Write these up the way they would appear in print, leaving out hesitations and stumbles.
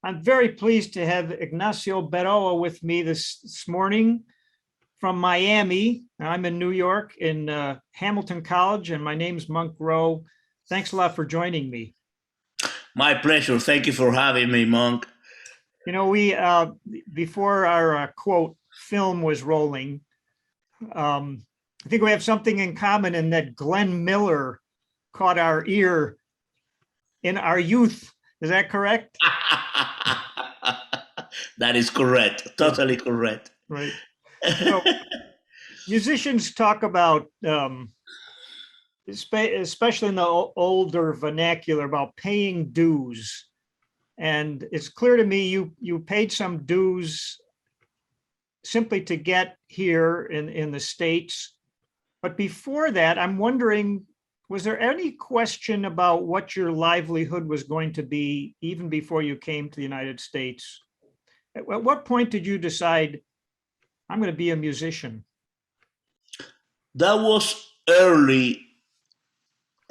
I'm very pleased to have Ignacio Berroa with me this morning from Miami. I'm in New York in Hamilton College, and my name's Monk Rowe. Thanks a lot for joining me. My pleasure. Thank you for having me, Monk. You know, we before our quote film was rolling, I think we have something in common in that Glenn Miller caught our ear in our youth. Is that correct? That is correct. Totally correct. Right. So, musicians talk about, especially in the older vernacular, about paying dues. And it's clear to me you paid some dues simply to get here in the States. But before that, I'm wondering, was there any question about what your livelihood was going to be even before you came to the United States? At what point did you decide, I'm going to be a musician? That was early.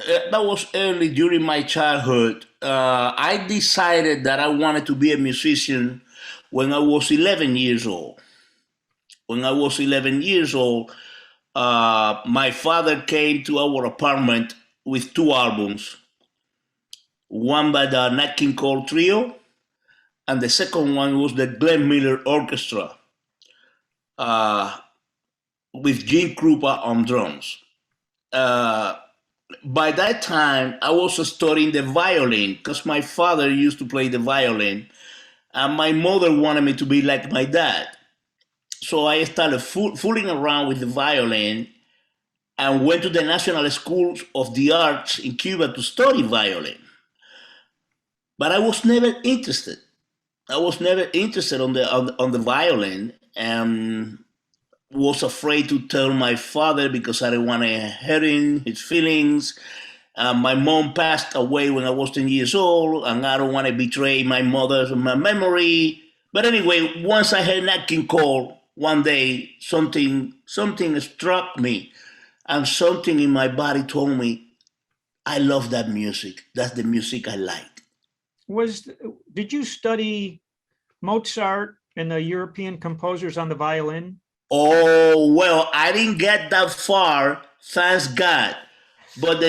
That was early during my childhood. I decided that I wanted to be a musician when I was 11 years old. When I was 11 years old, my father came to our apartment with two albums, one by the Nat King Cole Trio, and the second one was the Glenn Miller Orchestra uh, with Gene Krupa on drums. By that time, I was studying the violin because my father used to play the violin, and my mother wanted me to be like my dad. So I started fooling around with the violin and went to the National School of the Arts in Cuba to study violin. But I was never interested. I was never interested on the violin, and was afraid to tell my father because I didn't want to hurt his feelings. My mom passed away when I was 10 years old, and I don't want to betray my mother's memory. But anyway, once I heard Nat King Cole, one day something struck me, and something in my body told me, I love that music. That's the music I like. Did you study Mozart and the European composers on the violin? Oh, well, I didn't get that far, thanks God. But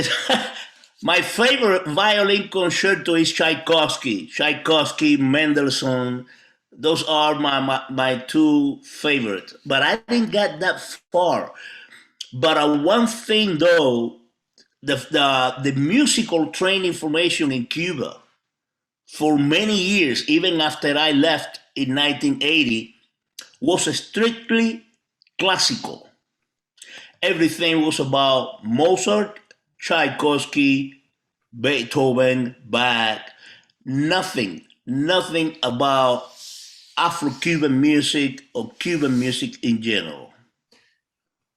my favorite violin concerto is Tchaikovsky, Mendelssohn. Those are my two favorites. But I didn't get that far. But one thing though, the musical training formation in Cuba for many years, even after I left in 1980, was strictly classical. Everything was about Mozart, Tchaikovsky, Beethoven, Bach. Nothing about Afro-Cuban music or Cuban music in general.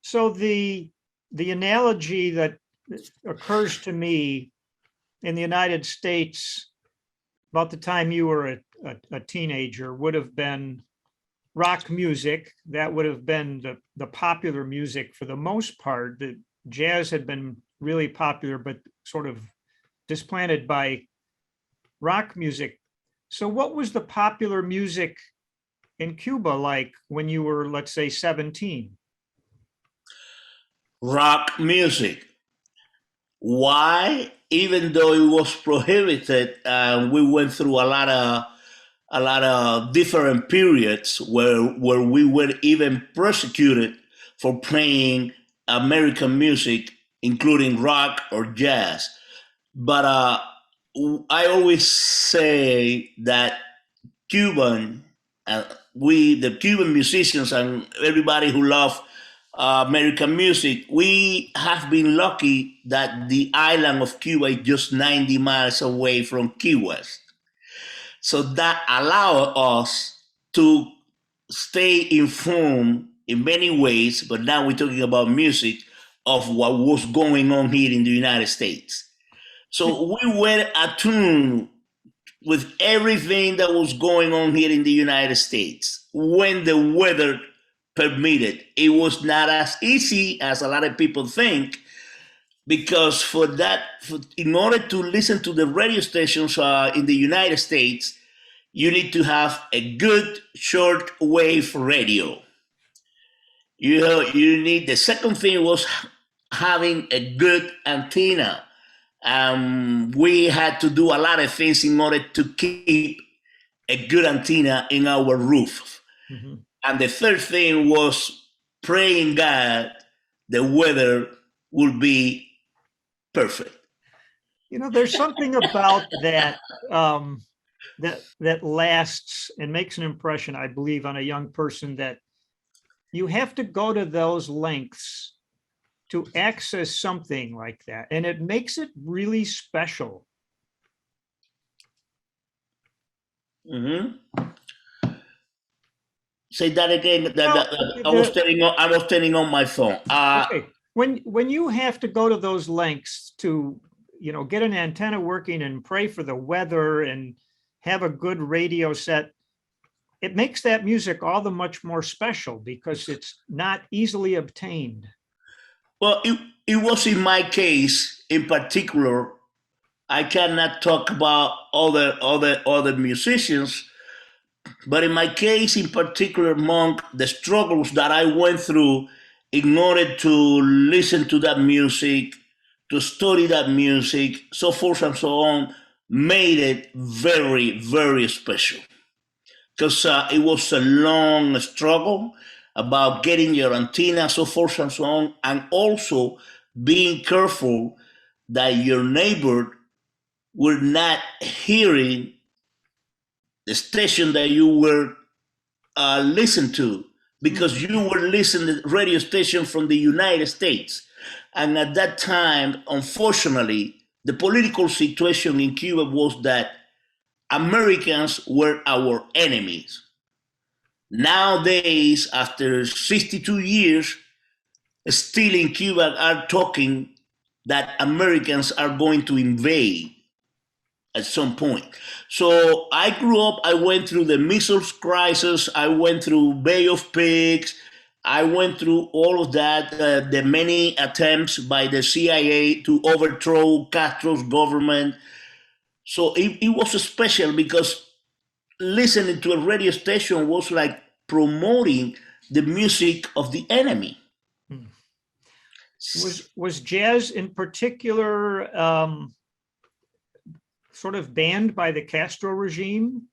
So the analogy that occurs to me in the United States about the time you were a teenager would have been rock music. That would have been the popular music for the most part. The jazz had been really popular, but sort of displanted by rock music. So what was the popular music in Cuba like when you were, let's say, 17? Rock music. Why? Even though it was prohibited, we went through a lot of different periods where we were even persecuted for playing American music, including rock or jazz. But I always say that the Cuban musicians and everybody who love American music, we have been lucky that the island of Cuba is just 90 miles away from Key West. So that allowed us to stay informed in many ways, but now we're talking about music, of what was going on here in the United States. So we were attuned with everything that was going on here in the United States when the weather permitted. It was not as easy as a lot of people think, because in order to listen to the radio stations in the United States, you need to have a good short wave radio. You need, the second thing was having a good antenna. We had to do a lot of things in order to keep a good antenna in our roof. Mhm. And the third thing was praying God the weather will be perfect. You know, there's something about that that lasts and makes an impression, I believe, on a young person, that you have to go to those lengths to access something like that, and it makes it really special. Mhm. Say that again. Well, I was turning on my phone. okay, when you have to go to those lengths to, get an antenna working and pray for the weather and have a good radio set, it makes that music all the much more special because it's not easily obtained. Well, it was in my case in particular. I cannot talk about other musicians, but in my case in particular, Monk, the struggles that I went through in order to listen to that music, to study that music, so forth and so on, made it very, very special. Because it was a long struggle about getting your antenna, so forth and so on, and also being careful that your neighbor were not hearing the station that you were listening to, because you were listening to radio station from the United States. And at that time, unfortunately, the political situation in Cuba was that Americans were our enemies. Nowadays, after 62 years, still in Cuba are talking that Americans are going to invade at some point. So I grew up, I went through the missiles crisis, I went through Bay of Pigs, I went through all of that, the many attempts by the CIA to overthrow Castro's government. So it was special because listening to a radio station was like promoting the music of the enemy. Hmm. Was jazz in particular sort of banned by the Castro regime?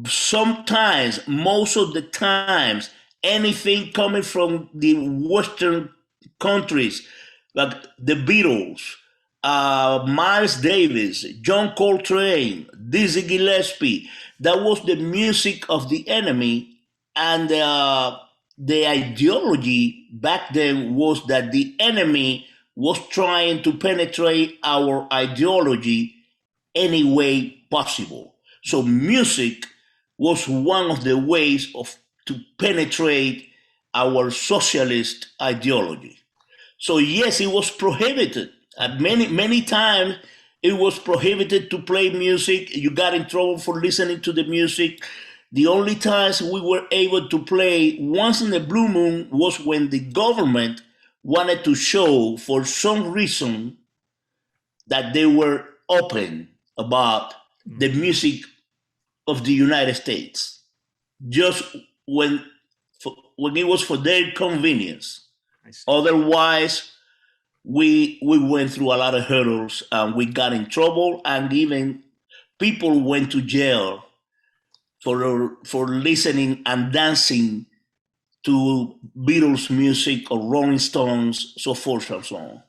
Sometimes, most of the times, anything coming from the Western countries, like the Beatles, Miles Davis, John Coltrane, Dizzy Gillespie, that was the music of the enemy. And the ideology back then was that the enemy was trying to penetrate our ideology any way possible. So music was one of the ways of to penetrate our socialist ideology. So yes, it was prohibited. Many times it was prohibited to play music. You got in trouble for listening to the music. The only times we were able to play once in a blue moon was when the government wanted to show for some reason that they were open about the music of the United States, just when when it was for their convenience. Otherwise, we went through a lot of hurdles and we got in trouble, and even people went to jail for listening and dancing to Beatles music or Rolling Stones, so forth and so on.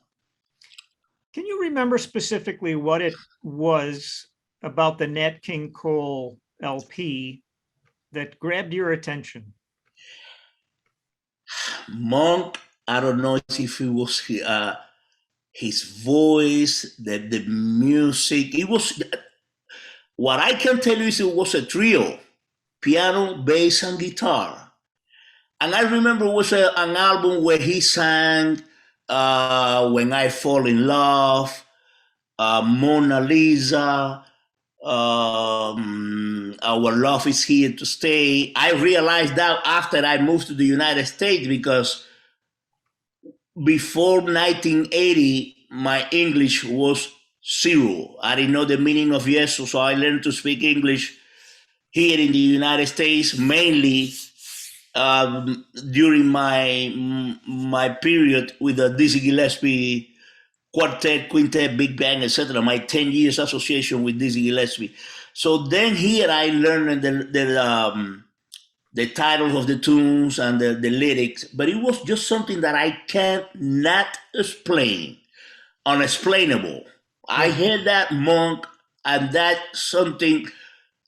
Can you remember specifically what it was about the Nat King Cole LP that grabbed your attention? Monk, I don't know if it was his voice, the music. It was, what I can tell you is it was a trio, piano, bass, and guitar. And I remember it was an album where he sang When I Fall in Love, Mona Lisa, Our Love is Here to Stay. I realized that after I moved to the United States, because before 1980, my English was zero. I didn't know the meaning of yes, so I learned to speak English here in the United States, mainly during my period with the Dizzy Gillespie quartet, quintet, big band, etc. My 10 years association with Dizzy Gillespie. So then here I learned the titles of the tunes and the lyrics, but it was just something that I cannot explain, unexplainable. I heard that monk, and that something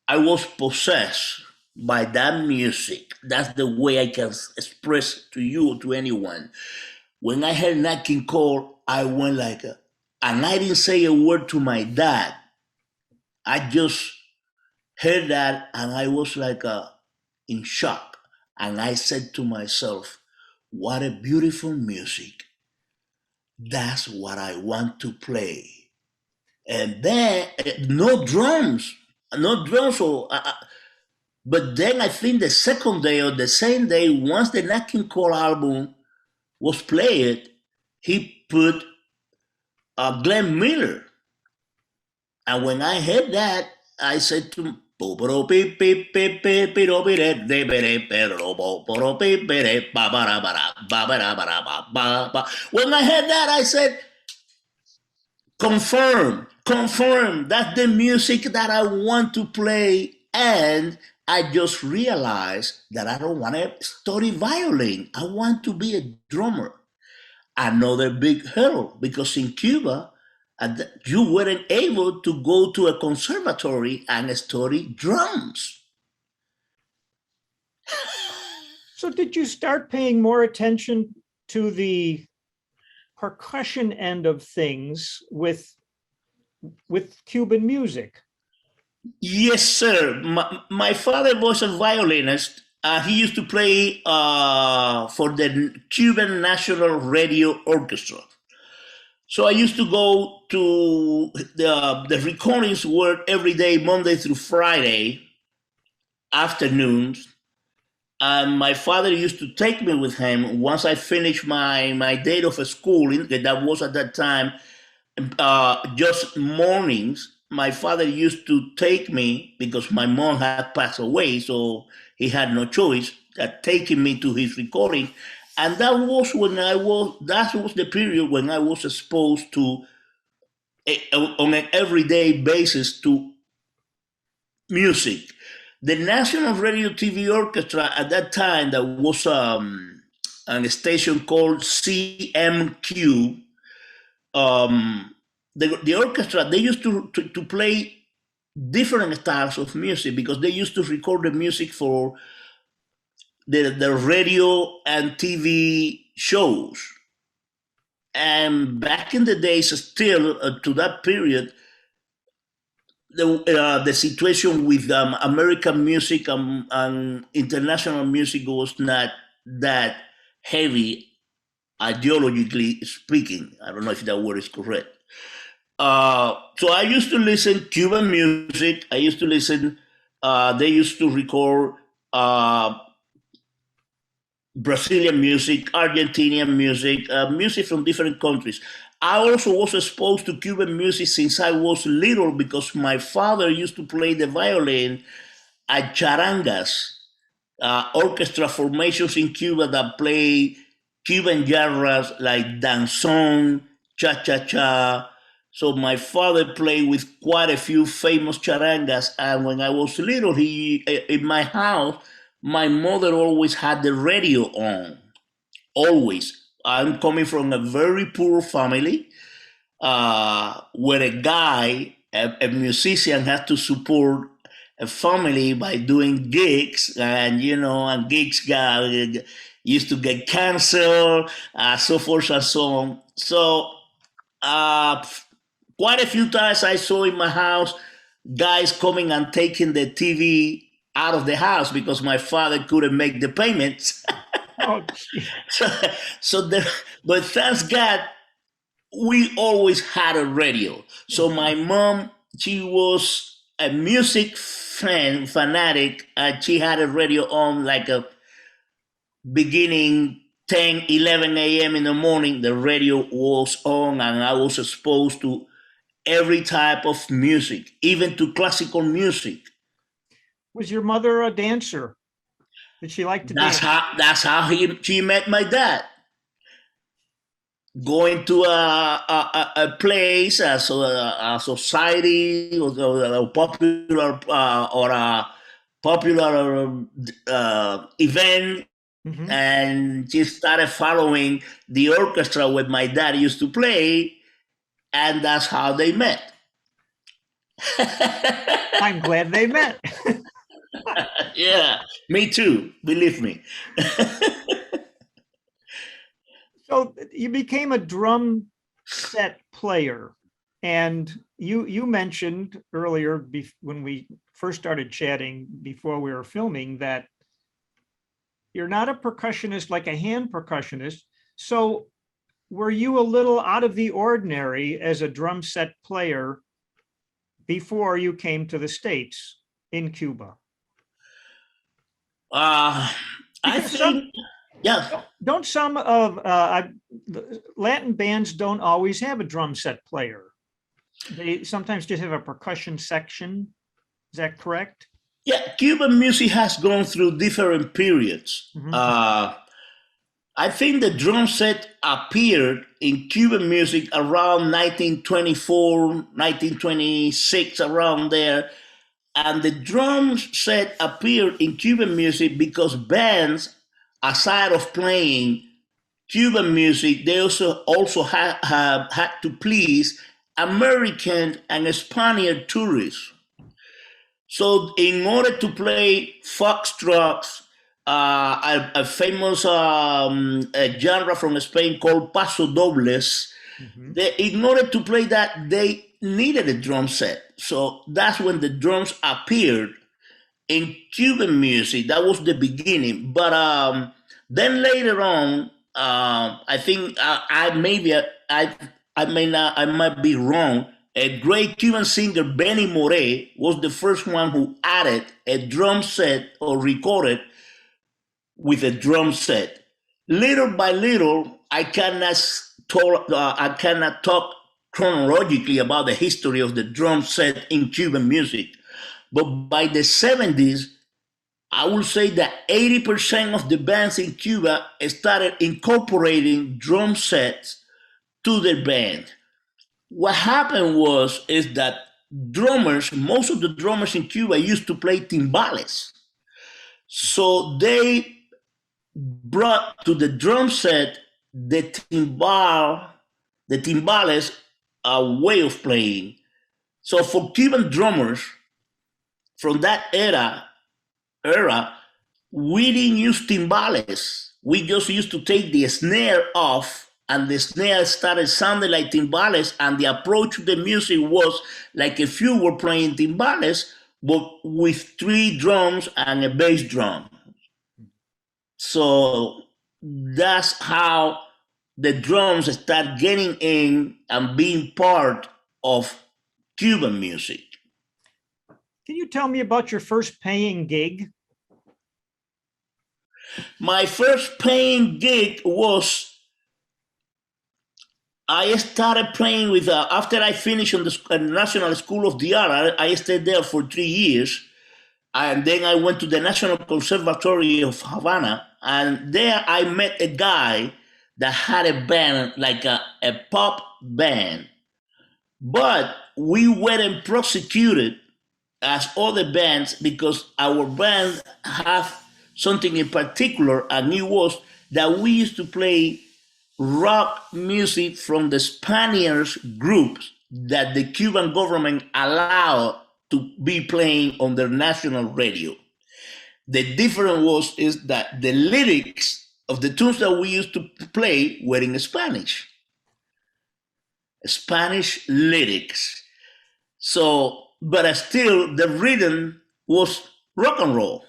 I was possessed by that music. That's the way I can express to you, to anyone. When I heard Nat King Cole, I went like, and I didn't say a word to my dad. I just heard that, and I was like in shock. And I said to myself, what a beautiful music. That's what I want to play. And then, no drums, no drums. So, but then I think the second day or the same day, once the Nat King Cole album was played, he put Glenn Miller. And when I heard that, I said to him, when I heard that, I said, confirm, that's the music that I want to play. And I just realized that I don't want to study violin. I want to be a drummer. Another big hurdle, because in Cuba, you weren't able to go to a conservatory and study drums. So did you start paying more attention to the percussion end of things with Cuban music? Yes, sir. My father was a violinist. He used to play for the Cuban National Radio Orchestra. So I used to go to the recordings were every day, Monday through Friday afternoons. And my father used to take me with him once I finished my day of school. That was at that time just mornings. My father used to take me because my mom had passed away, so he had no choice at taking me to his recording. And that was the period when I was exposed to, on an everyday basis, to music. The National Radio TV Orchestra at that time, there was a station called CMQ. The orchestra, they used to play different styles of music because they used to record the music for the radio and TV shows. And back in the days, still to that period, the situation with American music and international music was not that heavy, ideologically speaking. I don't know if that word is correct. So I used to listen Cuban music. I used to listen. They used to record Brazilian music, Argentinian music, music from different countries. I also was exposed to Cuban music since I was little because my father used to play the violin at charangas, orchestra formations in Cuba that play Cuban genres like danzón, cha-cha-cha. So my father played with quite a few famous charangas. And when I was little, in my house, my mother always had the radio on. Always. I'm coming from a very poor family where a guy, a musician, had to support a family by doing gigs, and and gigs used to get canceled, so forth and so on. So quite a few times I saw in my house guys coming and taking the TV out of the house because my father couldn't make the payments. Oh, but thanks God, we always had a radio. So my mom, she was a music fanatic, and she had a radio on like a beginning 10, 11 a.m. in the morning. The radio was on, and I was exposed to every type of music, even to classical music. Was your mother a dancer? Did she like to dance? She met my dad. Going to a place, a society, or a popular event, Mhm. and she started following the orchestra where my dad used to play, and that's how they met. I'm glad they met. Yeah, me too. Believe me. So you became a drum set player, and you mentioned earlier when we first started chatting before we were filming that you're not a percussionist like a hand percussionist. So were you a little out of the ordinary as a drum set player before you came to the States in Cuba? Uh, I Because some think, yeah, don't some of Latin bands don't always have a drum set player. They sometimes just have a percussion section. Is that correct? yeah. Cuban music has gone through different periods. Mhm. I think the drum set appeared in Cuban music around 1924, 1926, around there. And the drum set appeared in Cuban music because bands, aside of playing Cuban music, they also have had to please American and Spaniard tourists. So, in order to play foxtrots, a famous a genre from Spain called paso dobles, Mhm. in order to play that, they needed a drum set. So that's when the drums appeared in Cuban music. That was the beginning. But then later on, I think I may not, I might be wrong. A great Cuban singer, Benny Moré, was the first one who added a drum set or recorded with a drum set. Little by little, I cannot talk chronologically about the history of the drum set in Cuban music. But by the 70s, I would say that 80% of the bands in Cuba started incorporating drum sets to their band. What happened is that most of the drummers in Cuba used to play timbales. So they brought to the drum set the timbales, a way of playing. So for Cuban drummers from that era, we didn't use timbales. We just used to take the snare off, and the snare started sounding like timbales, and the approach to the music was like if you were playing timbales, but with three drums and a bass drum. So that's how the drums start getting in and being part of Cuban music. Can you tell me about your first paying gig? My first paying gig was I started playing with, after I finished on the National School of the Art, I stayed there for 3 years. And then I went to the National Conservatory of Havana. And there I met a guy that had a band, like a pop band. But we weren't prosecuted as other bands because our band have something in particular, and it was that we used to play rock music from the Spaniards groups that the Cuban government allowed to be playing on their national radio. The difference is that the lyrics of the tunes that we used to play were in Spanish lyrics. So, but still, the rhythm was rock and roll.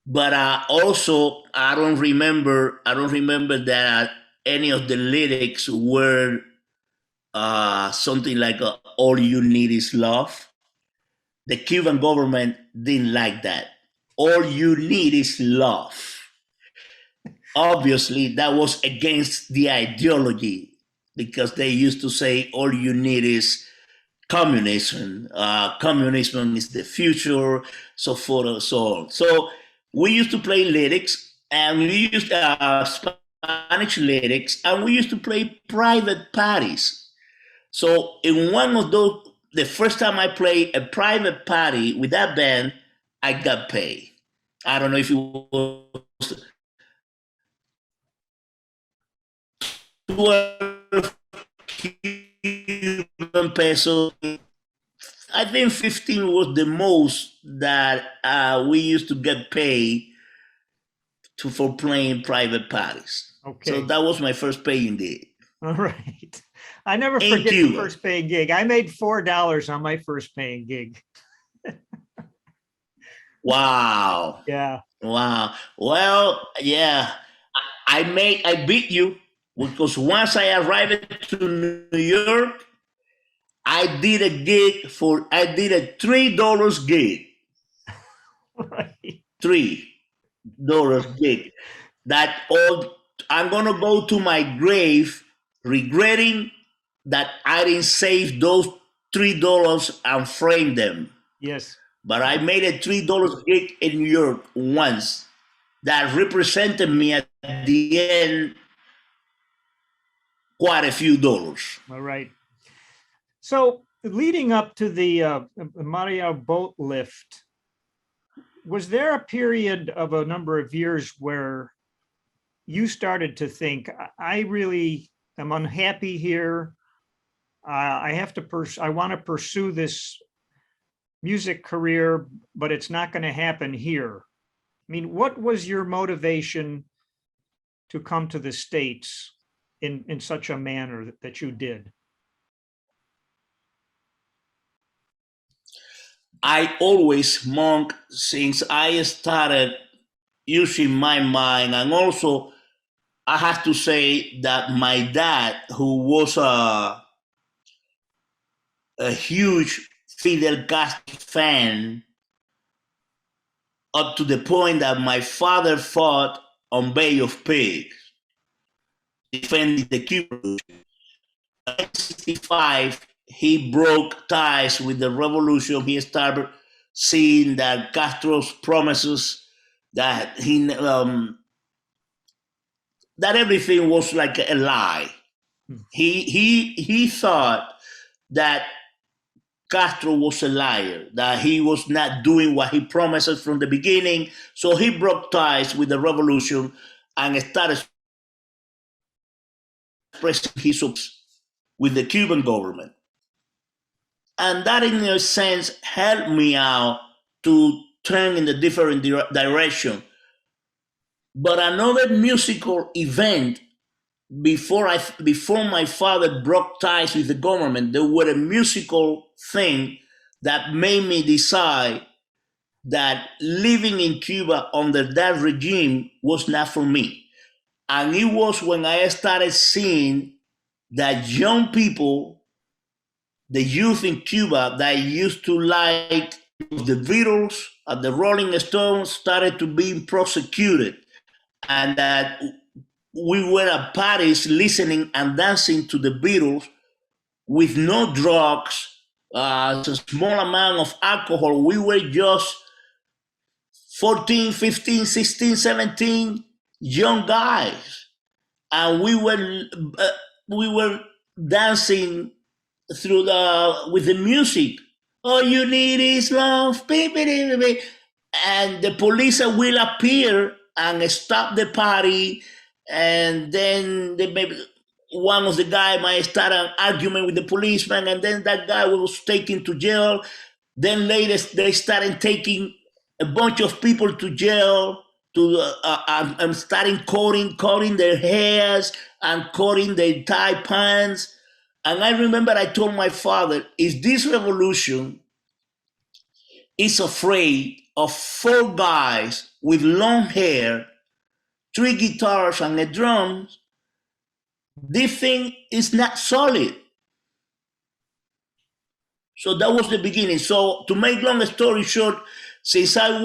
But also, I don't remember that any of the lyrics were something like "All you need is love." The Cuban government didn't like that. All you need is love. Obviously, that was against the ideology. because they used to say all you need is communism. Communism is the future, so forth and so on. So we used to play lyrics, and we used Spanish lyrics, and we used to play private parties. So in one of those, the first time I played a private party with that band, I got paid. I don't know if it was 12 Cuban pesos. I think 15 was the most that we used to get paid for playing private parties. Okay. So that was my first paying gig. All right. I never In forget the Cuba. first paying gig. I made $4 on my first paying gig. Wow. Yeah. Wow. Well, yeah. I beat you because once I arrived to New York, I did a $3 gig. Right. $3 gig. That all I'm gonna go to my grave regretting that I didn't save those $3 and frame them. Yes. But I made a $3 gig in New York once that represented me at the end quite a few dollars. All right. So leading up to the Mariel boat lift, was there a period of a number of years where you started to think, I really am unhappy here. I have to I want to pursue this music career, but it's not going to happen here. I mean, what was your motivation to come to the States in such a manner that you did? I always, Monk, since I started using my mind, and also I have to say that my dad, who was a huge Fidel Castro fan, up to the point that my father fought on Bay of Pigs, defending the Cuban. In 1965, he broke ties with the revolution. He started seeing that Castro's promises that that everything was like a lie. He thought that Castro was a liar, that he was not doing what he promised from the beginning. So he broke ties with the revolution and started expressing his hopes with the Cuban government. And that, in a sense, helped me out to turn in a different direction. But another musical event before my father broke ties with the government, there was a musical thing that made me decide that living in Cuba under that regime was not for me. And it was when I started seeing that young people, the youth in Cuba that used to like the Beatles and the Rolling Stones, started to be prosecuted, and that we were at parties listening and dancing to the Beatles with no drugs, a small amount of alcohol. We were just 14, 15, 16, 17 young guys. And we were dancing through with the music. All you need is love, baby. And the police will appear and stop the party, and then one of the guys might start an argument with the policeman, and then that guy was taken to jail. Then later they started taking a bunch of people to jail and starting cutting their hairs and cutting their tie pants. And I remember I told my father, if this revolution is afraid of 4 guys with long hair, 3 guitars and a drum, this thing is not solid. So that was the beginning. So to make long story short, since I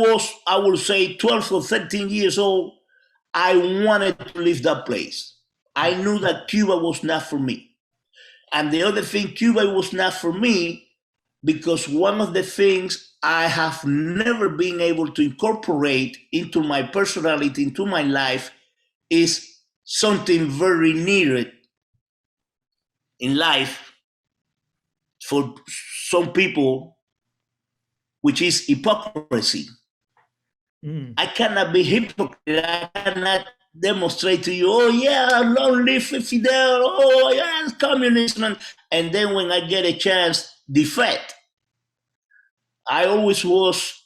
would say 12 or 13 years old, I wanted to leave that place. I knew that Cuba was not for me. And the other thing, Cuba was not for me because one of the things I have never been able to incorporate into my personality, into my life, is something very needed in life for some people, which is hypocrisy. I cannot be hypocrite. I cannot demonstrate to you, oh yeah, long live Fidel, oh yeah, it's communism. And then when I get a chance, defect. I always was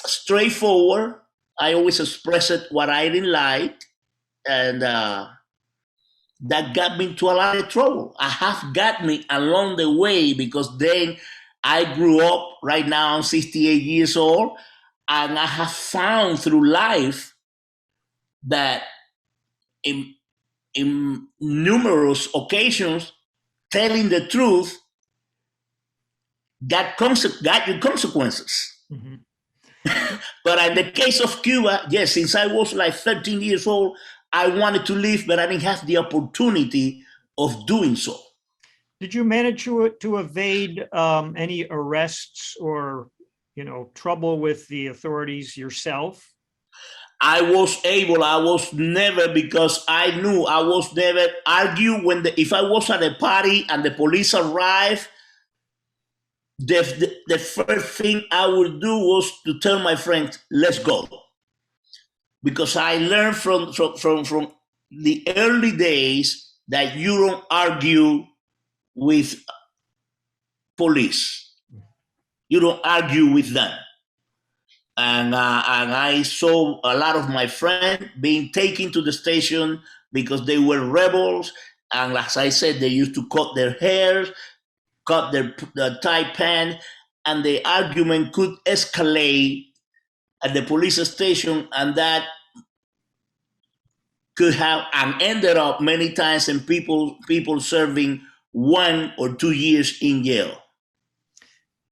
straightforward. I always expressed what I didn't like. And that got me into a lot of trouble. I have got me along the way because then I grew up. Right now I'm 68 years old, and I have found through life that in numerous occasions, telling the truth got you consequences. Mm-hmm. But in the case of Cuba, yes, since I was like 13 years old, I wanted to leave, but I didn't have the opportunity of doing so. Did you manage to evade any arrests or, trouble with the authorities yourself? I was never, because I knew I was never argue if I was at a party and the police arrived, the first thing I would do was to tell my friends, let's go. Because I learned from the early days that you don't argue with police. You don't argue with them. And I saw a lot of my friends being taken to the station because they were rebels. And as I said, they used to cut their hair, cut their tight pants, and the argument could escalate at the police station, and that could have and ended up many times in people serving 1 or 2 years in jail.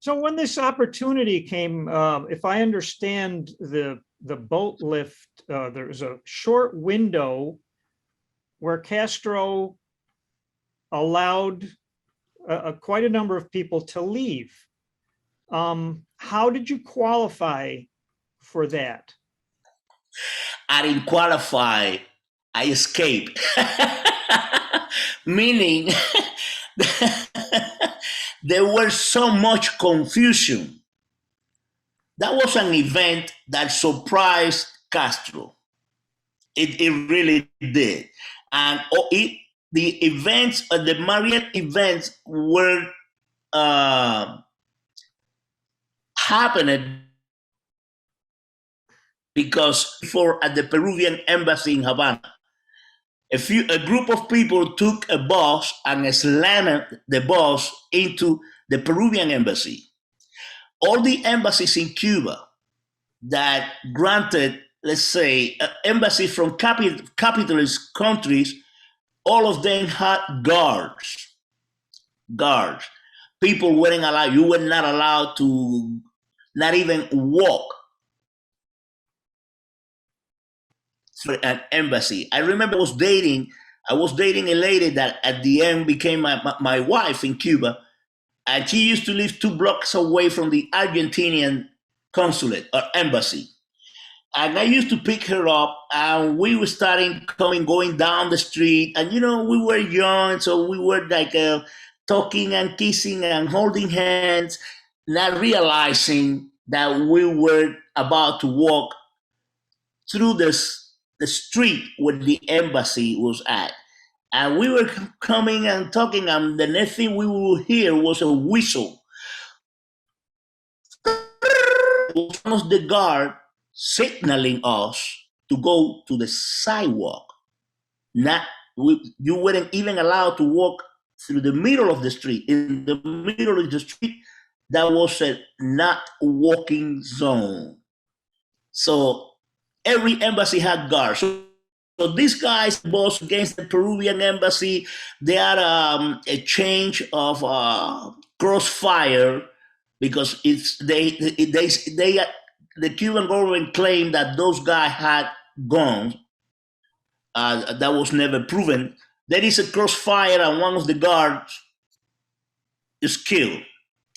So when this opportunity came, if I understand the boat lift, there was a short window where Castro allowed quite a number of people to leave. How did you qualify for that? I didn't qualify. I escaped. Meaning there was so much confusion. That was an event that surprised Castro. It really did. And the events, the Mariel events were happening because before at the Peruvian embassy in Havana, a group of people took a bus and slammed the bus into the Peruvian embassy. All the embassies in Cuba that granted, let's say, embassy from capitalist countries, all of them had guards. Guards. People weren't allowed, you were not allowed to not even walk for an embassy. I remember I was dating a lady that at the end became my wife in Cuba, and she used to live 2 blocks away from the Argentinian consulate or embassy. And I used to pick her up, and we were going down the street, and we were young, so we were like talking and kissing and holding hands, not realizing that we were about to walk through the street where the embassy was at. And we were coming and talking, and the next thing we would hear was a whistle. It was one of the guard signaling us to go to the sidewalk. You weren't even allowed to walk through the middle of the street. In the middle of the street, that was a not walking zone. So every embassy had guards. So these guys both against the Peruvian embassy. They had a change of crossfire because the Cuban government claimed that those guys had guns. That was never proven. There is a crossfire, and one of the guards is killed,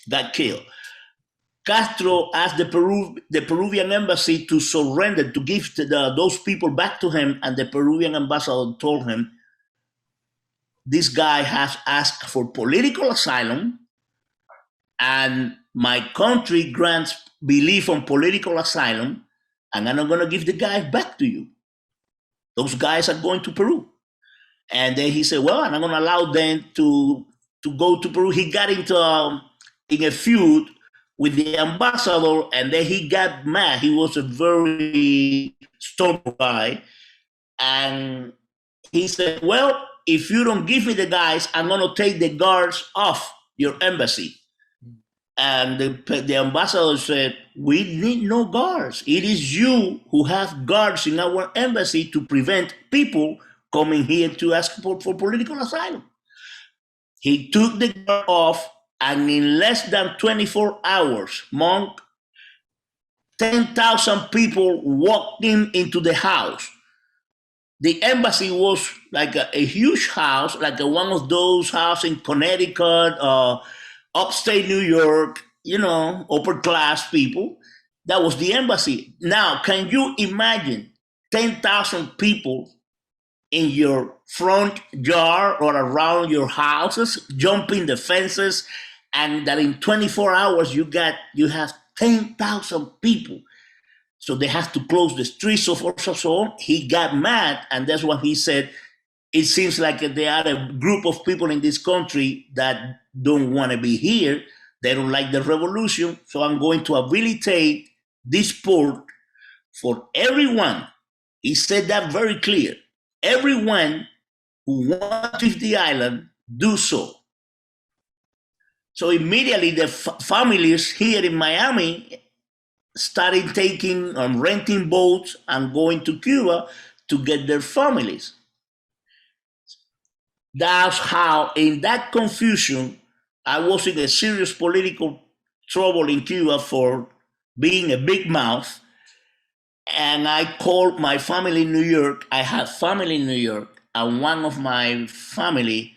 got killed. Castro asked the Peruvian embassy to surrender, to give those people back to him, and the Peruvian ambassador told him, this guy has asked for political asylum, and my country grants belief on political asylum, and I'm not going to give the guy back to you. Those guys are going to Peru. And then he said, well, I'm not going to allow them to go to Peru. He got into in a feud with the ambassador, and then he got mad. He was a very strong guy. And he said, well, if you don't give me the guys, I'm going to take the guards off your embassy. And the ambassador said, we need no guards. It is you who have guards in our embassy to prevent people coming here to ask for political asylum. He took the guard off, and in less than 24 hours, Monk, 10,000 people walked into the house. The embassy was like a huge house, like one of those houses in Connecticut, upstate New York, upper class people. That was the embassy. Now, can you imagine 10,000 people in your front yard or around your houses, jumping the fences, and that in 24 hours you have 10,000 people? So they have to close the streets, so forth and so on. He got mad, and that's what he said. It seems like there are a group of people in this country that don't want to be here. They don't like the revolution. So I'm going to habilitate this port for everyone. He said that very clear. Everyone who wants to leave the island, do so. So immediately the families here in Miami started taking renting boats and going to Cuba to get their families. That's how, in that confusion, I was in a serious political trouble in Cuba for being a big mouth. And I called my family in New York. I had family in New York, and one of my family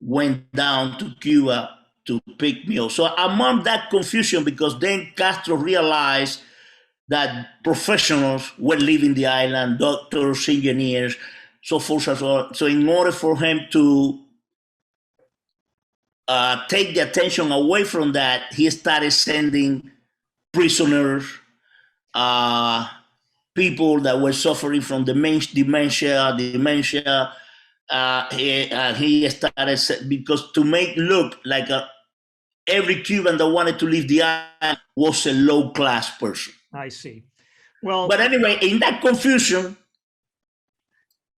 went down to Cuba to pick me up. So among that confusion, because then Castro realized that professionals were leaving the island, doctors, engineers, so forth and so on. So in order for him to take the attention away from that, he started sending prisoners, people that were suffering from dementia. He started, because to make look like every Cuban that wanted to leave the island was a low-class person. I see. Well, but anyway, in that confusion,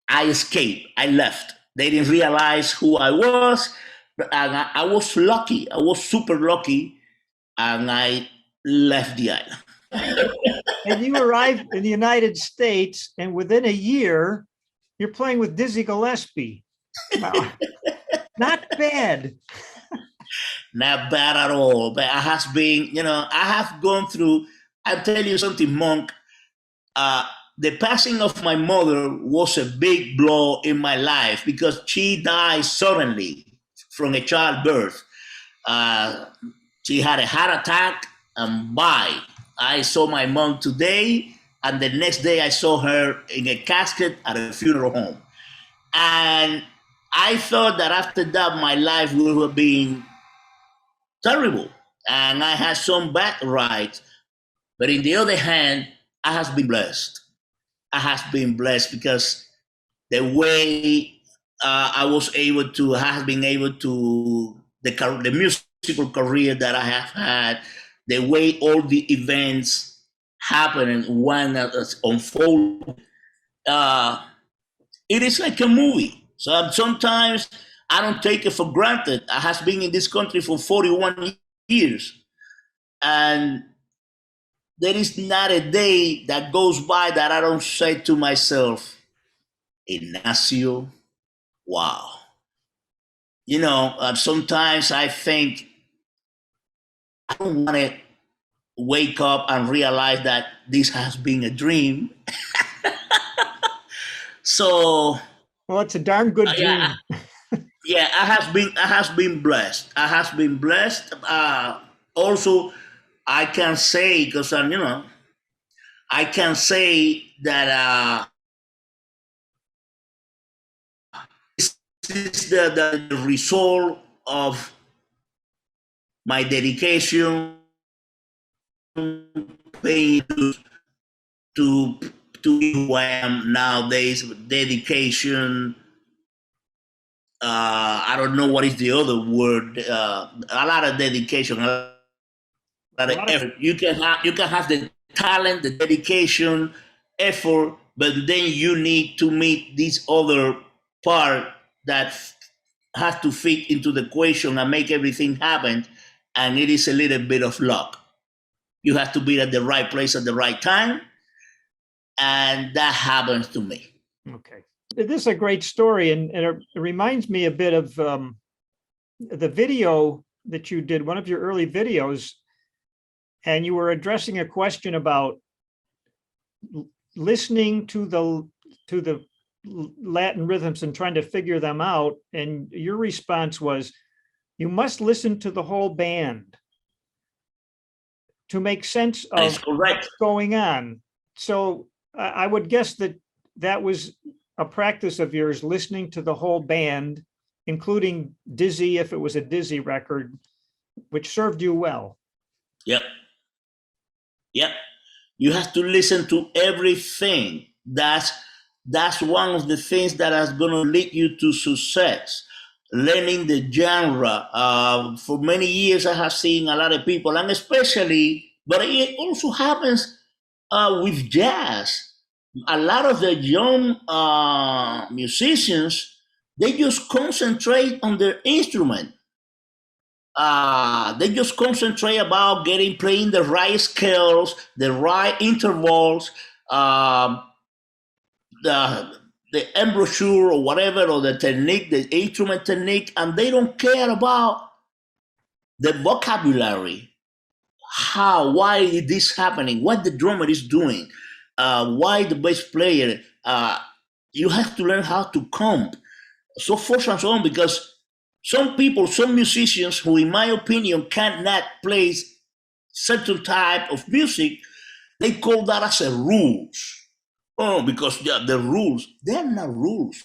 I escaped. I left. They didn't realize who I was, and I was lucky. I was super lucky, and I left the island. And you arrived in the United States, and within a year, you're playing with Dizzy Gillespie. Wow. Not bad. Not bad at all. But I have been, I have gone through, I'll tell you something, Monk. The passing of my mother was a big blow in my life because she died suddenly from a childbirth. She had a heart attack, and bye. I saw my mom today, and the next day I saw her in a casket at a funeral home. And I thought that after that, my life would have been terrible, and I had some bad rights. But in the other hand, I have been blessed. I have been blessed because the way I have been able to, the musical career that I have had, the way all the events happen and one unfold, it is like a movie. So sometimes I don't take it for granted. I have been in this country for 41 years. And there is not a day that goes by that I don't say to myself, Ignacio, wow. Sometimes I think I don't want to wake up and realize that this has been a dream. So, well, it's a darn good dream. Yeah, I has been blessed. I has been blessed. Also, I can say because I'm, I can say that this is the result of my dedication, paying to to be who I am nowadays. Dedication. I don't know what is the other word. A lot of dedication, a lot A of lot of effort. You can have the talent, the dedication, effort, but then you need to meet this other part that has to fit into the equation and make everything happen. And it is a little bit of luck. You have to be at the right place at the right time, and that happens to me. okay. This is a great story, and it reminds me a bit of the video that you did, one of your early videos, and you were addressing a question about listening to the Latin rhythms and trying to figure them out. And your response was, you must listen to the whole band to make sense That is of correct. what's going on. So I would guess that that was a practice of yours, listening to the whole band, including Dizzy, if it was a Dizzy record, which served you well. Yep. Yep. You have to listen to everything. That's one of the things that is going to lead you to success. Learning the genre. For many years, I have seen a lot of people, and especially, but it also happens with jazz. A lot of the young musicians, they just concentrate on their instrument. They just concentrate about getting playing the right scales, the right intervals, um, the embouchure or whatever, or the technique, the instrument technique, and they don't care about the vocabulary. How? Why is this happening? What the drummer is doing? Why the bass player? You have to learn how to comp, so forth and so on, because some people, some musicians who, in my opinion, cannot play certain type of music, they call that as a rules. Oh, because yeah, the rules, they're not rules.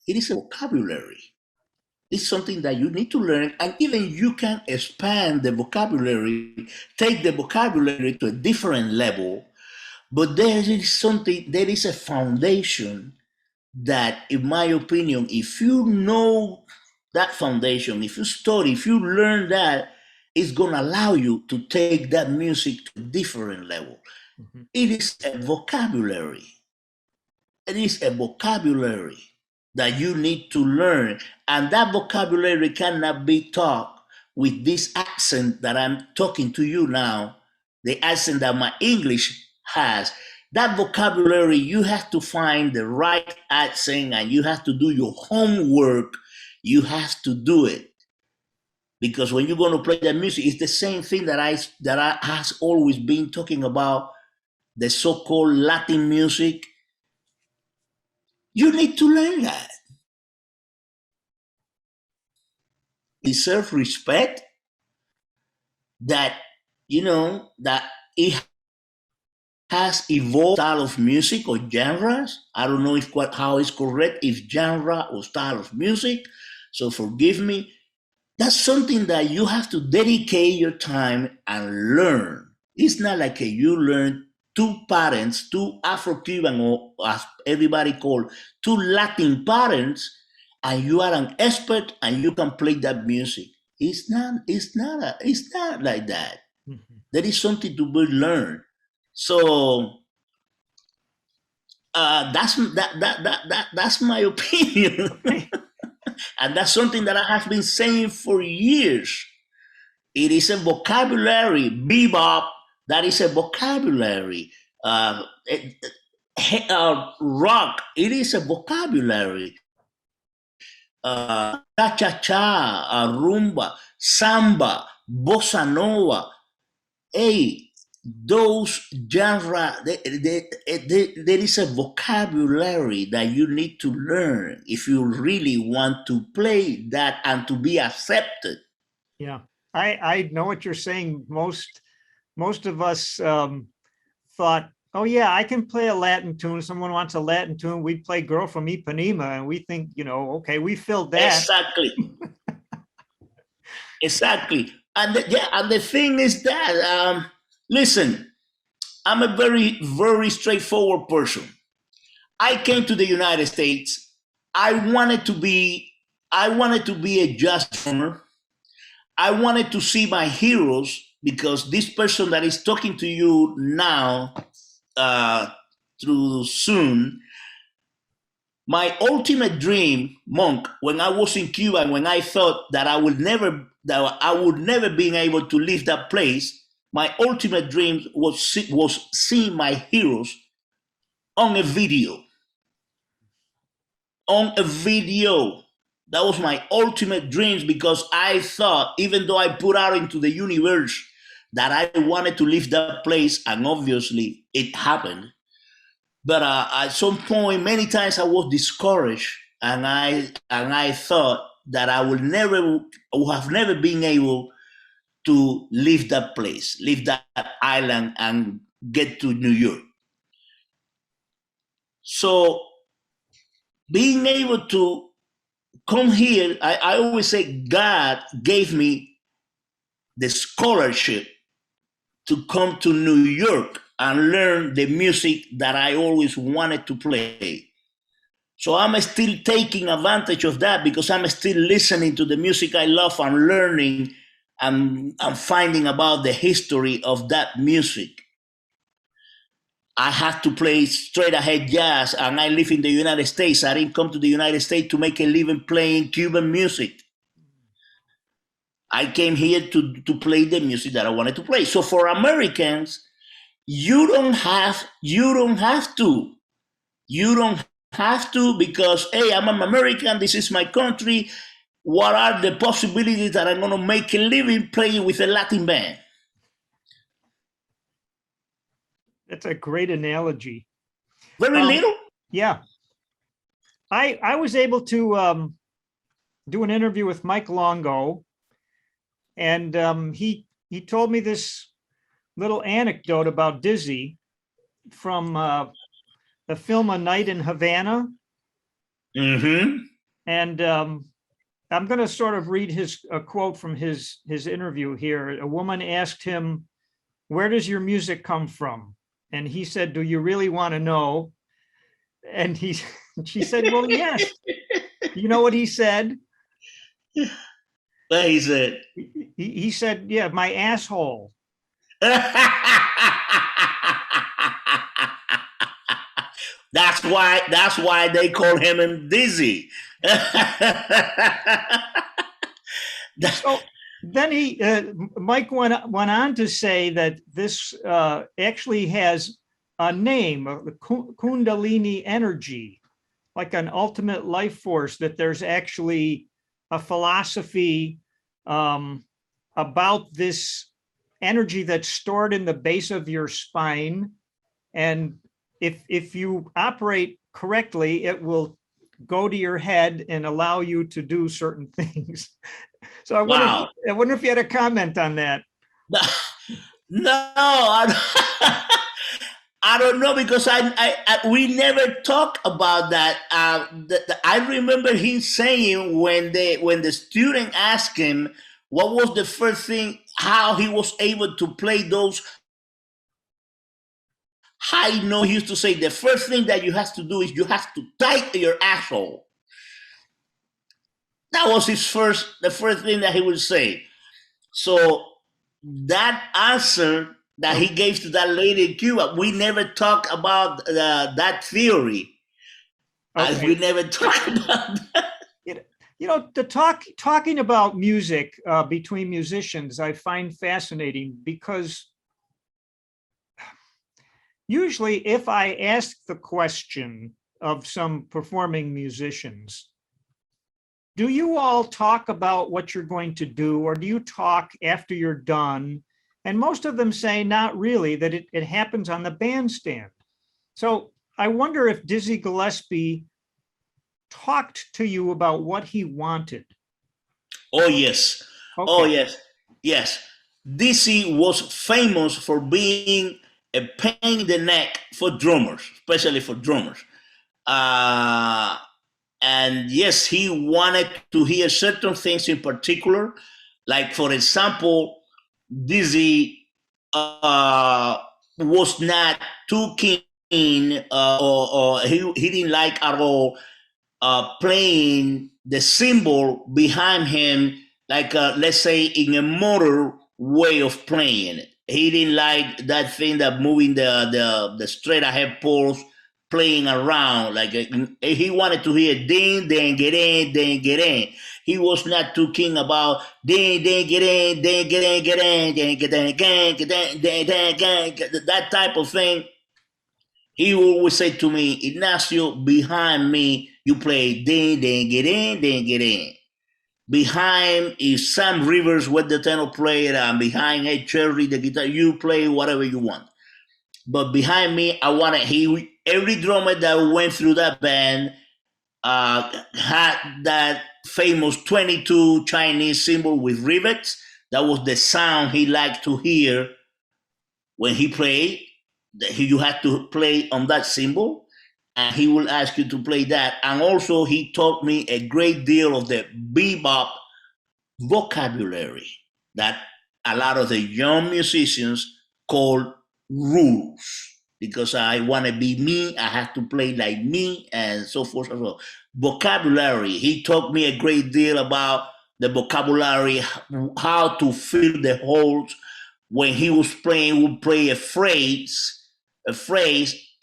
It is a vocabulary. It's something that you need to learn, and even you can expand the vocabulary, take the vocabulary to a different level. But there is a foundation that, in my opinion, if you know that foundation, if you study, if you learn that, it's going to allow you to take that music to a different level. Mhm. It is a vocabulary. It is a vocabulary that you need to learn. And that vocabulary cannot be taught with this accent that I'm talking to you now, the accent that my English has. That vocabulary, you have to find the right accent and you have to do your homework. You have to do it. Because when you're going to play that music, it's the same thing that I has always been talking about, the so-called Latin music. You need to learn that. Deserve respect, that that it has evolved style of music or genres. I don't know if how it's correct, if genre or style of music. So forgive me. That's something that you have to dedicate your time and learn. It's not like you learn two patterns, two Afro-Cuban, or as everybody call, two Latin patterns, and you are an expert and you can play that music. It's not like that. Mhm. There is something to be learned. So that's my opinion. Okay. And that's something that I have been saying for years. It is a vocabulary. Bebop, that is a vocabulary. Rock, it is a vocabulary. Cha-cha-cha, rumba, samba, bossa nova. Hey, those genre, there is a vocabulary that you need to learn if you really want to play that and to be accepted. Yeah, I know what you're saying. Most of us thought, oh yeah, I can play a Latin tune. Someone wants a Latin tune. We play Girl from Ipanema, and we think, okay, we filled that. Exactly. Exactly. And the thing is that, listen, I'm a very, very straightforward person. I came to the United States. I wanted to be a jazz drummer. I wanted to see my heroes because this person that is talking to you now through Zoom, my ultimate dream, Monk, when I was in Cuba and when I thought that I would never be able to leave that place, my ultimate dream was seeing my heroes on a video. On a video. That was my ultimate dreams because I thought, even though I put out into the universe that I wanted to leave that place, and obviously it happened. But at some point, many times I was discouraged, and I thought that I would have never been able to leave that place, leave that island, and get to New York. So being able to come here, I always say God gave me the scholarship to come to New York and learn the music that I always wanted to play. So I'm still taking advantage of that because I'm still listening to the music I love and learning and finding about the history of that music. I have to play straight ahead jazz, and I live in the United States. I didn't come to the United States to make a living playing Cuban music. I came here to play the music that I wanted to play. So for Americans, you don't have to. You don't have to because, hey, I'm an American. This is my country. What are the possibilities that I'm going to make a living playing with a Latin band? That's a great analogy. Very little. Yeah. I was able to do an interview with Mike Longo, and he told me this little anecdote about Dizzy from the film A Night in Havana. Mm-hmm. And I'm going to sort of read a quote from his interview here. A woman asked him, "Where does your music come from?" And he said, "Do you really want to know?" And she said, "Well, yes." You know what he said? What he said? He said, "Yeah, my asshole." That's why they call him Dizzy. So then Mike went on to say that this actually has a name, the Kundalini energy, like an ultimate life force, that there's actually a philosophy about this energy that's stored in the base of your spine. And if you operate correctly, it will go to your head and allow you to do certain things. So I wonder if you had a comment on that. No, I don't know because we never talk about that. I remember him saying when the student asked him what was the first thing, how he was able to play those high notes. He used to say the first thing that you have to do is you have to tighten your asshole. That was the first thing that he would say. So that answer that he gave to that lady in Cuba, we never talk about that theory. Okay. We never talk about that. Talking about music between musicians, I find fascinating because usually if I ask the question of some performing musicians, do you all talk about what you're going to do, or do you talk after you're done And most of them say not really, that it happens on the bandstand. So I wonder if Dizzy Gillespie talked to you about what he wanted. Oh yes. Oh Okay. yes. Yes. DC was famous for being a pain in the neck for drummers, especially for drummers. Uh, and yes, he wanted to hear certain things in particular. Like for example, Dizzy was not too keen, or he didn't like at all playing the cymbal behind him, like let's say in a motor way of playing it. He didn't like that thing that moving the straight ahead poles playing around. Like he wanted to hear ding, ding, get in, ding, get in. He was not too keen about ding, ding, get in, ding, get in, get in, ding, get in, get in, ding, ding, that type of thing. He always say to me, Ignacio, behind me, you play ding, ding, get in, ding, get in. Behind is Sam Rivers with the tenor player, and behind Ed Cherry, the guitar, you play whatever you want. But behind me, I want to, every drummer that went through that band had that famous 22 Chinese cymbal with rivets. That was the sound he liked to hear when he played. You had to play on that cymbal, and he will ask you to play that. And also, he taught me a great deal of the bebop vocabulary that a lot of the young musicians call rules. Because I want to be me, I have to play like me, and so forth and so on. Vocabulary. He taught me a great deal about the vocabulary, how to fill the holes. When he was playing, he would play a phrase,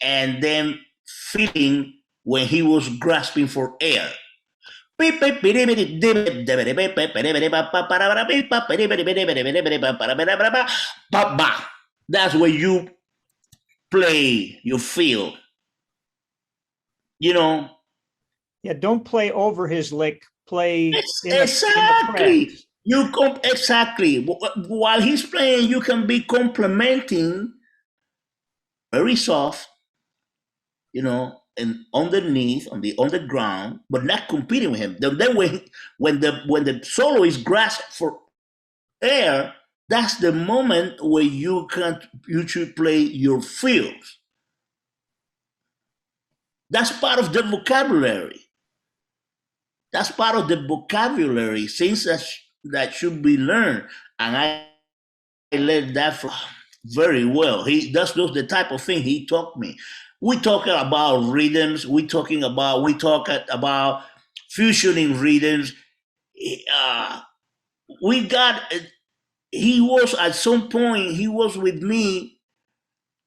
and then filling when he was grasping for air. That's where you play, you feel, you know. Yeah, don't play over his lick. Play in the Exactly. cracks. Exactly. While he's playing, you can be complimenting very soft, and underneath on the ground, but not competing with him. Then when the solo is grasped for air, that's the moment where you should play your fills. That's part of the vocabulary. That's part of the vocabulary, things that should be learned, and I learned that from very well. That's just the type of thing he taught me. We talking about rhythms. We talk about fusioning rhythms. Uh, we got. He was at some point. He was with me.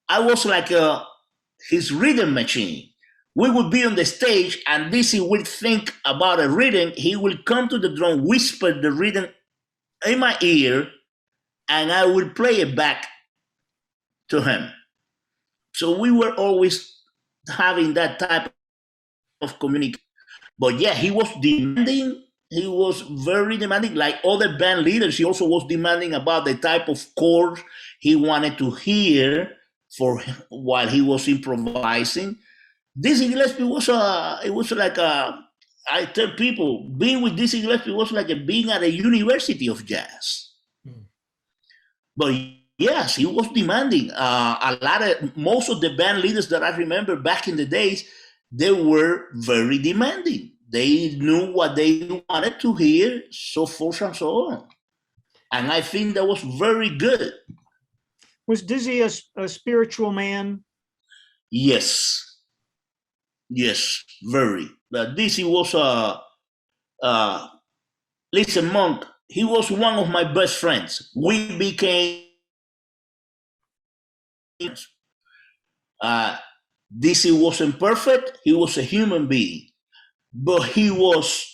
I was like his rhythm machine. We would be on the stage, and Dizzy would think about a rhythm. He would come to the drum, whisper the rhythm in my ear, and I would play it back to him. So we were always having that type of communication. But yeah, he was demanding. He was very demanding. Like other band leaders, he also was demanding about the type of chords he wanted to hear for while he was improvising. Dizzy Gillespie was like I tell people, being with Dizzy Gillespie was like being at a university of jazz. But yes, he was demanding. Most of the band leaders that I remember back in the days, they were very demanding. They knew what they wanted to hear, so forth and so on. And I think that was very good. Was Dizzy a spiritual man? Yes, yes, very. But Dizzy was listen, Monk. He was one of my best friends. We became. Uh, Dizzy wasn't perfect. He was a human being, but he was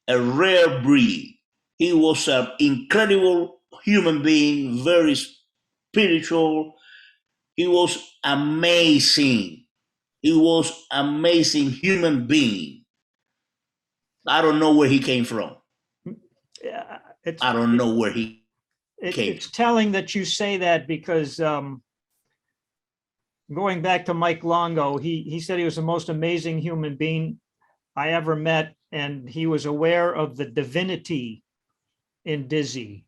a rare breed. He was an incredible human being, very spiritual. He was amazing. He was amazing human being. I don't know where he came from. Yeah, I don't know where he. Okay. it's telling that you say that because going back to Mike Longo, he said he was the most amazing human being I ever met, and he was aware of the divinity in Dizzy.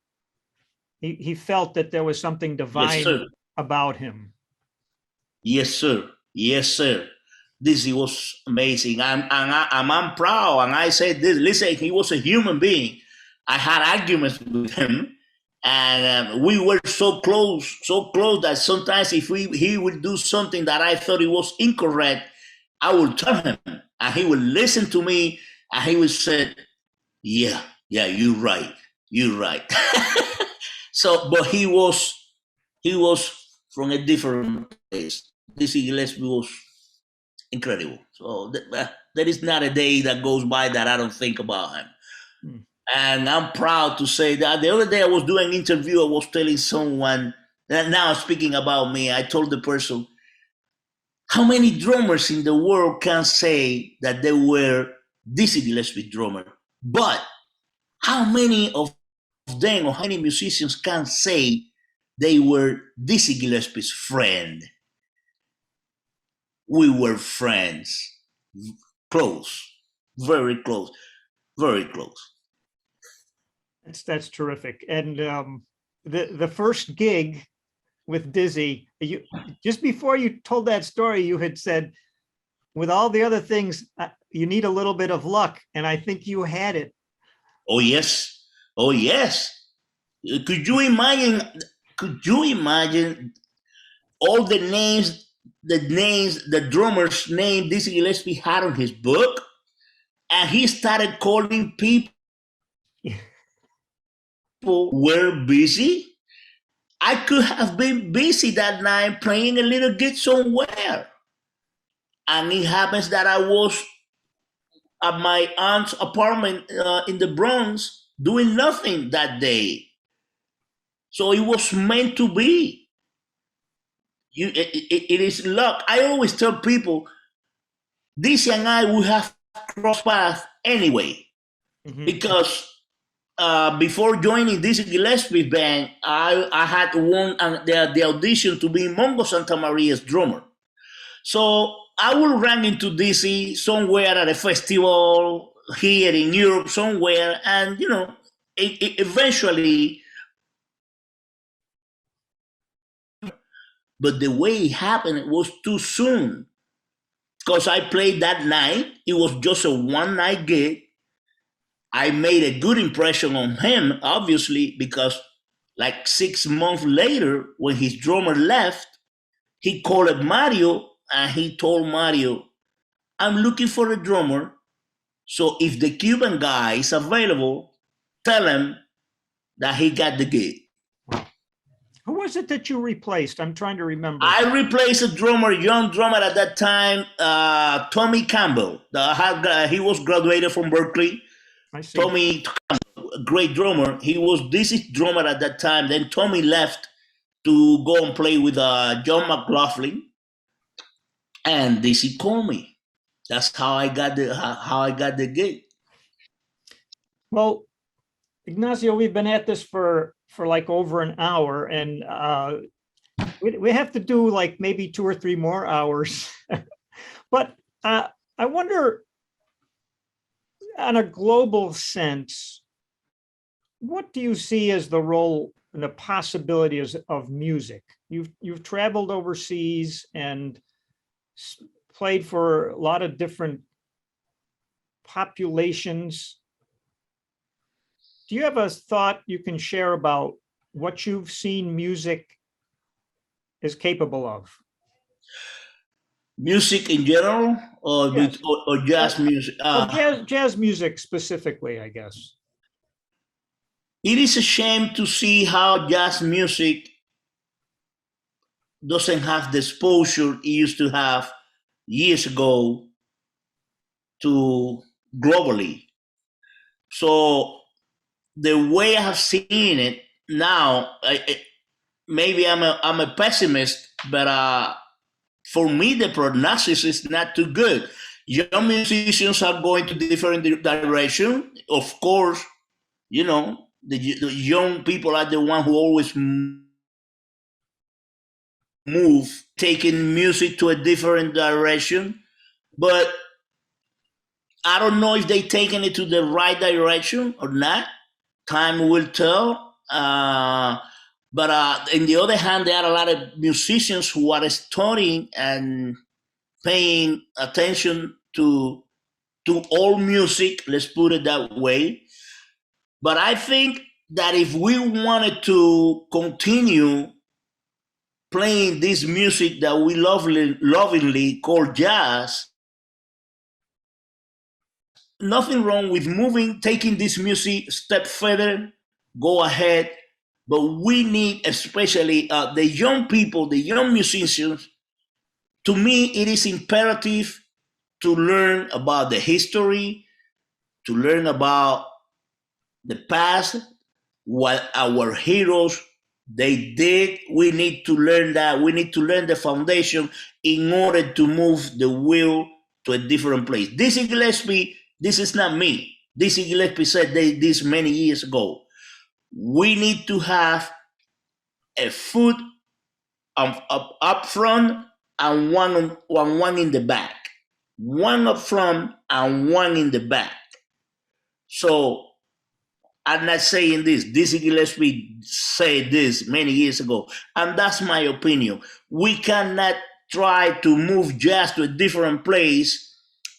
He felt that there was something Yes, divine sir. about him. Yes, sir. Yes, sir. This was amazing. I'm proud. And I said this, listen, he was a human being. I had arguments with him. And we were so close that sometimes if he would do something that I thought it was incorrect, I would tell him. And he would listen to me. And he would say, yeah, you're right. You're right. So, but he was from a different place. This Gillespie was incredible. So there is not a day that goes by that I don't think about him. Hmm. And I'm proud to say that the other day I was doing an interview. I was telling someone that now speaking about me, I told the person, how many drummers in the world can say that they were Dizzy Gillespie drummer? But how many of them or how many musicians can say they were Dizzy Gillespie's friend? We were friends, close, very close, very close. That's terrific. And the first gig with Dizzy, you just before you told that story, you had said, with all the other things, you need a little bit of luck, and I think you had it. Oh yes, oh yes. Could you imagine? Could you imagine all the names the drummer's name Dizzy Gillespie had on his book, and he started calling people were busy. I could have been busy that night playing a little gig somewhere. And it happens that I was at my aunt's apartment in the Bronx doing nothing that day. So it was meant to be. It is luck. I always tell people, this and I would have crossed paths anyway. Mm-hmm. Because before joining this Gillespie band, I had won the audition to be Mongo Santa Maria's drummer. So I will run into Dizzy somewhere at a festival here in Europe somewhere, and eventually. But the way it happened, it was too soon. Because I played that night, it was just a one-night gig. I made a good impression on him, obviously, because like 6 months later, when his drummer left, he called Mario and he told Mario, I'm looking for a drummer. So if the Cuban guy is available, tell him that he got the gig. Who was it that you replaced? I'm trying to remember. I replaced a young drummer at that time, Tommy Campbell. He was graduated from Berkeley. I see. Tommy, a great drummer. He was Dizzy's drummer at that time. Then Tommy left to go and play with John McLaughlin, and Dizzy called me. That's how I got the gig. Well, Ignacio, we've been at this for like over an hour, and we have to do like maybe 2 or 3 more hours. But I wonder, on a global sense, what do you see as the role and the possibilities of music? You've traveled overseas and played for a lot of different populations. Do you have a thought you can share about what you've seen music is capable of? Music in general, or, yes. or jazz music? Jazz music specifically, I guess. It is a shame to see how jazz music doesn't have the exposure it used to have years ago to globally. So the way I have seen it now, maybe I'm a pessimist, but for me the prognosis is not too good. Young musicians are going to different direction. Of course, the young people are the one who always move, taking music to a different direction. But I don't know if they taking it to the right direction or not. Time will tell. But on the other hand, there are a lot of musicians who are studying and paying attention to all music. Let's put it that way. But I think that if we wanted to continue playing this music that we lovingly call jazz, nothing wrong with moving, taking this music a step further, go ahead. But we need, especially the young people, the young musicians, to me, it is imperative to learn about the history, to learn about the past, what our heroes they did. We need to learn that. We need to learn the foundation in order to move the wheel to a different place. Dizzy Gillespie, this is not me. Dizzy Gillespie said this many years ago. We need to have a foot up front and one in the back. One up front and one in the back. So I'm not saying this. Dizzy Gillespie said this many years ago, and that's my opinion. We cannot try to move jazz to a different place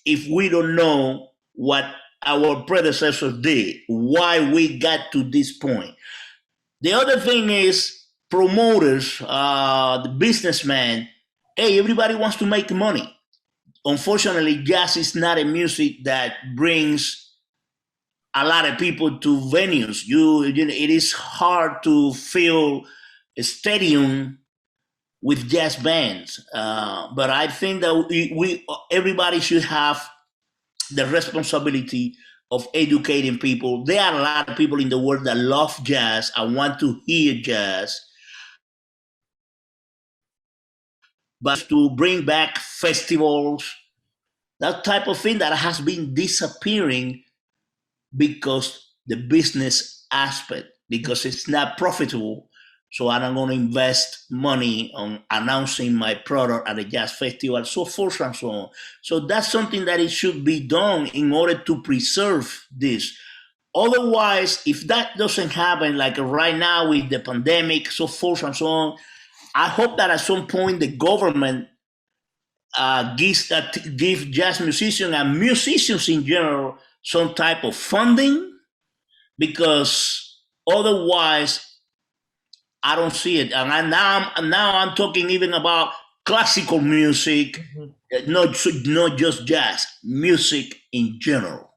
if we don't know what our predecessors did, why we got to this point. The other thing is promoters, the businessmen. Hey, everybody wants to make money. Unfortunately, jazz is not a music that brings a lot of people to venues. It is hard to fill a stadium with jazz bands. But I think that everybody should have the responsibility of educating people. There are a lot of people in the world that love jazz and want to hear jazz, but to bring back festivals, that type of thing that has been disappearing because the business aspect, because it's not profitable. So I'm going to invest money on announcing my product at a jazz festival, so forth and so on. So that's something that it should be done in order to preserve this. Otherwise, if that doesn't happen, like right now with the pandemic, so forth and so on, I hope that at some point the government give jazz musicians and musicians in general some type of funding, because otherwise I don't see it. And now I'm talking even about classical music, not just jazz, music in general.